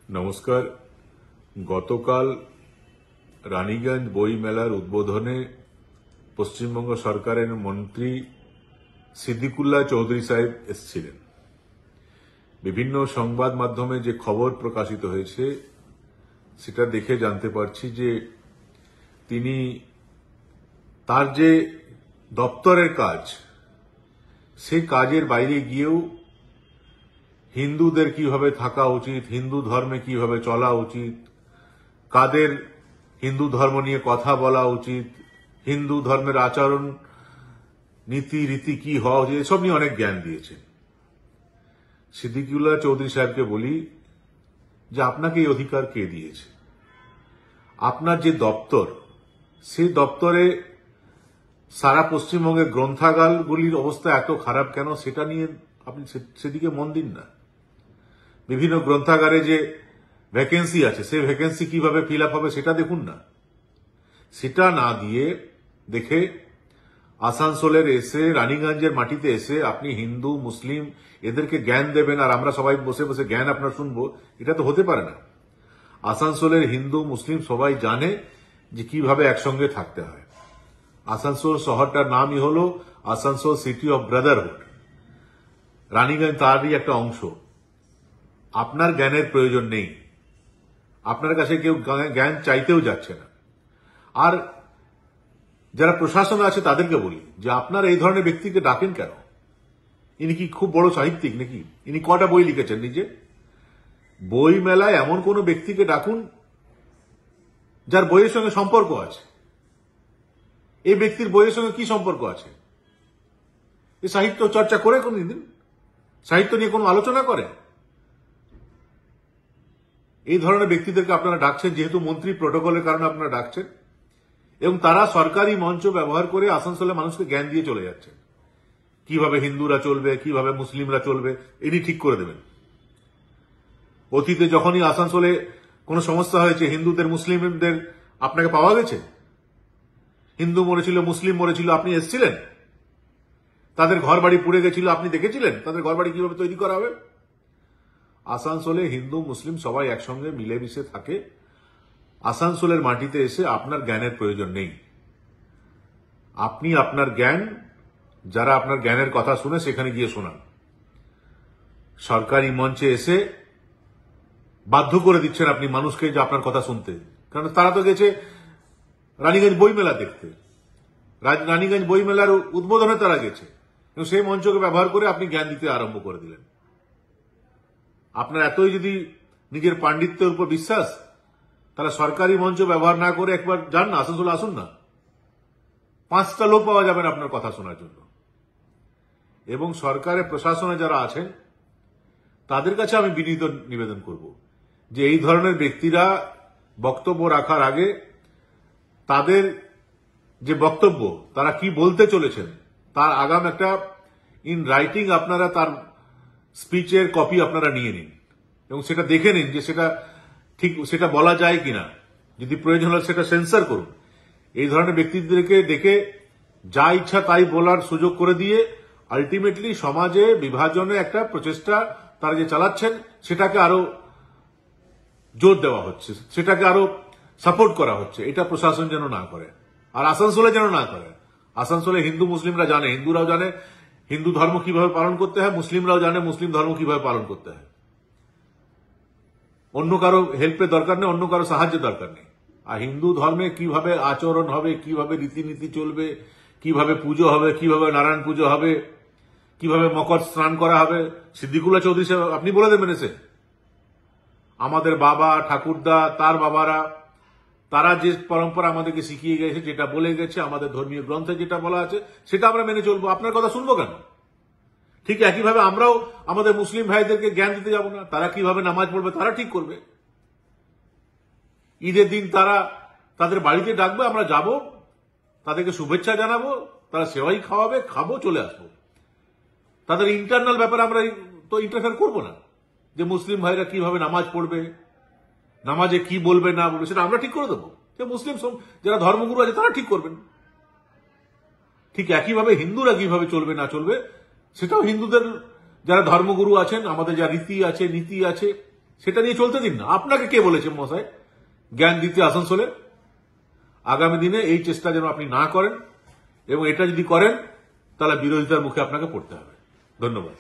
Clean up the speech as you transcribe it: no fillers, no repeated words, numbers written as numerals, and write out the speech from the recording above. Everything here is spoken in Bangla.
নমস্কার। গতকাল রানীগঞ্জ বই মেলার উদ্বোধনে পশ্চিমবঙ্গ সরকারের মন্ত্রী সিদ্দিকুল্লাহ চৌধুরী সাহেব এসেছিলেন। বিভিন্ন সংবাদ মাধ্যমে যে খবর প্রকাশিত হয়েছে সেটা দেখে জানতে পারছি যে তিনি তার যে দপ্তরের কাজ সেই কাজের বাইরে গিয়েও হিন্দুদের কিভাবে থাকা উচিত, হিন্দু ধর্মে কিভাবে চলা উচিত, কাদের হিন্দু ধর্ম নিয়ে কথা বলা উচিত, হিন্দু ধর্মের আচরণ নীতি রীতি কি হওয়া উচিত, এসব নিয়ে অনেক জ্ঞান দিয়েছেন। সিদ্দিকুল্লাহ চৌধুরী সাহেবকে বলি যে আপনাকে এই অধিকার কে দিয়েছে? আপনার যে দপ্তর, সেই দপ্তরে সারা পশ্চিমবঙ্গের গ্রন্থাগারগুলির অবস্থা এত খারাপ কেন সেটা নিয়ে আপনি সেদিকে মন দিন না। বিভিন্ন গ্রন্থাগারে যে ভ্যাকেন্সি আছে সেই ভ্যাকেন্সি কিভাবে ফিল আপ হবে সেটা দেখুন না। সেটা না দিয়ে দেখে আসানসোলের এসে রানীগঞ্জের মাটিতে এসে আপনি হিন্দু মুসলিম এদেরকে জ্ঞান দেবেন আর আমরা সবাই বসে বসে জ্ঞান আপনার শুনবো, এটা তো হতে পারে না। আসানসোলের হিন্দু মুসলিম সবাই জানে যে কিভাবে একসঙ্গে থাকতে হয়। আসানসোল শহরটার নামই হলো Asansol city of Brotherhood. Raniganj তারই একটা অংশ। আপনার জ্ঞানের প্রয়োজন নেই, আপনার কাছে কেউ জ্ঞান চাইতেও যাচ্ছে না। আর যারা প্রশাসনে আছে তাদেরকে বলি যে আপনার এই ধরনের ব্যক্তিকে ডাকেন কেন? ইনি কি খুব বড় সাহিত্যিক নাকি? ইনি কটা বই লিখেছেন নিজে? বই মেলায় এমন কোন ব্যক্তিকে ডাকুন যার বইয়ের সঙ্গে সম্পর্ক আছে। এই ব্যক্তির বইয়ের সঙ্গে কি সম্পর্ক আছে? এই সাহিত্য চর্চা করে কোনদিন? সাহিত্য নিয়ে কোনো আলোচনা করে? এই ধরনের ব্যক্তিদেরকে আপনারা ডাকছেন যেহেতু মন্ত্রী প্রটোকলের কারণে আপনারা ডাকছেন, এবং তারা সরকারি মঞ্চ ব্যবহার করে আসানসোলের মানুষকে জ্ঞান দিয়ে চলে যাচ্ছেন। কিভাবে হিন্দুরা চলবে, কিভাবে মুসলিমরা চলবে, ইনি ঠিক করে দেবেন। অতীতে যখনই আসানসোলে কোনো সমস্যা হয়েছে, হিন্দুদের মুসলিমদের আপনাকে পাওয়া গেছে? হিন্দু মরেছিল, মুসলিম মরেছিল, আপনি এসেছিলেন? তাদের ঘর বাড়ি পুড়ে গেছিল, আপনি দেখেছিলেন তাদের ঘর বাড়ি কিভাবে তৈরি করা হবে? আসানসোলে হিন্দু মুসলিম সবাই একসঙ্গে মিলেমিশে থাকে। আসানসোলের মাটিতে এসে আপনার জ্ঞানের প্রয়োজন নেই। আপনি আপনার জ্ঞান, যারা আপনার জ্ঞানের কথা শুনে সেখানে গিয়ে শোনান। সরকারি মঞ্চে এসে বাধ্য করে দিচ্ছেন আপনি মানুষকে যে আপনার কথা শুনতে, কারণ তারা তো গেছে রানীগঞ্জ বই মেলা দেখতে। রানীগঞ্জ বই মেলার উদ্বোধনে তারা গেছে, এবং সেই মঞ্চকে ব্যবহার করে আপনি জ্ঞান দিতে আরম্ভ করে দিলেন। আপনার এতই যদি নিজের পাণ্ডিত্যের উপর বিশ্বাস, তাহলে সরকারি মঞ্চ ব্যবহার না করে একবার যান না, আসানসোলে আসুন না। 5টা লোক পাওয়া যাবেন আপনার কথা শোনার জন্য। এবং সরকারের প্রশাসনে যারা আছেন তাদের কাছে আমি বিনীত নিবেদন করব যে এই ধরনের ব্যক্তিরা বক্তব্য রাখার আগে তাদের যে বক্তব্য তারা কি বলতে চলেছেন তার আগাম একটা ইন রাইটিং আপনারা তার স্পিচের কপি আপনারা নিয়ে নিন এবং সেটা দেখে নিন যে সেটা ঠিক সেটা বলা যায় কিনা। যদি প্রয়োজন হয় সেটা সেন্সর করুন। এই ধরনের ব্যক্তিদেরকে দেখে যা ইচ্ছা তাই বলার সুযোগ করে দিয়ে আলটিমেটলি সমাজে বিভাজনের একটা প্রচেষ্টা তারা যে চালাচ্ছেন সেটাকে আরো জোর দেওয়া হচ্ছে, সেটাকে আরো সাপোর্ট করা হচ্ছে। এটা প্রশাসন যেন না করে, আর আসানসোলে যেন না করে। আসানসোলে হিন্দু মুসলিমরা জানে, হিন্দুরাও জানে হিন্দু ধর্ম কিভাবে পালন করতে হয়, মুসলিমরাও জানে মুসলিম ধর্ম কিভাবে পালন করতে হয়। অন্য কারো হেল্পের দরকার নেই, অন্য কারো সাহায্যের দরকার নেই। আর হিন্দু ধর্মে কিভাবে আচরণ হবে, কিভাবে রীতিনীতি চলবে, কিভাবে পুজো হবে, কিভাবে নারায়ণ পুজো হবে, কিভাবে মকর স্নান করা হবে, সিদ্দিকুল্লাহ চৌধুরী সাহেব আপনি বলে দেবেন এসে। আমাদের বাবা ঠাকুরদা তার বাবারা তারা যে পরম্পরা আমাদেরকে শিখিয়ে গেছে, যেটা বলে গেছে, আমাদের ধর্মীয় গ্রন্থে যেটা বলা আছে সেটা আমরা মেনে চলবো। আপনার কথা শুনবো কেন? ঠিক একইভাবে আমরাও আমাদের মুসলিম ভাইদেরকে জ্ঞান দিতে যাব না। তারা কিভাবে নামাজ পড়বে তারা ঠিক করবে। ঈদের দিন তারা তাদের বাড়িতে ডাকবে, আমরা যাব, তাদেরকে শুভেচ্ছা জানাবো, তারা সেবাই খাওয়াবে, খাবো, চলে আসবো। তাদের ইন্টারনাল ব্যাপারে আমরা তো ইন্টারফেয়ার করবো না। যে মুসলিম ভাইরা কিভাবে নামাজ পড়বে, নামাজে কি বলবে না বলবে সেটা আমরা ঠিক করে দেবো। যে মুসলিম যারা ধর্মগুরু আছে তারা ঠিক করবেন। ঠিক একইভাবে হিন্দুরা কিভাবে চলবে না চলবে সেটাও হিন্দুদের যারা ধর্মগুরু আছেন, আমাদের যা রীতি আছে নীতি আছে সেটা নিয়ে চলতে দিন না। আপনাকে কে বলেছে মশাই জ্ঞান দিতে আসানসোলে? আগামী দিনে এই চেষ্টা যেন আপনি না করেন, এবং এটা যদি করেন তাহলে বিরোধিতার মুখে আপনাকে পড়তে হবে। ধন্যবাদ।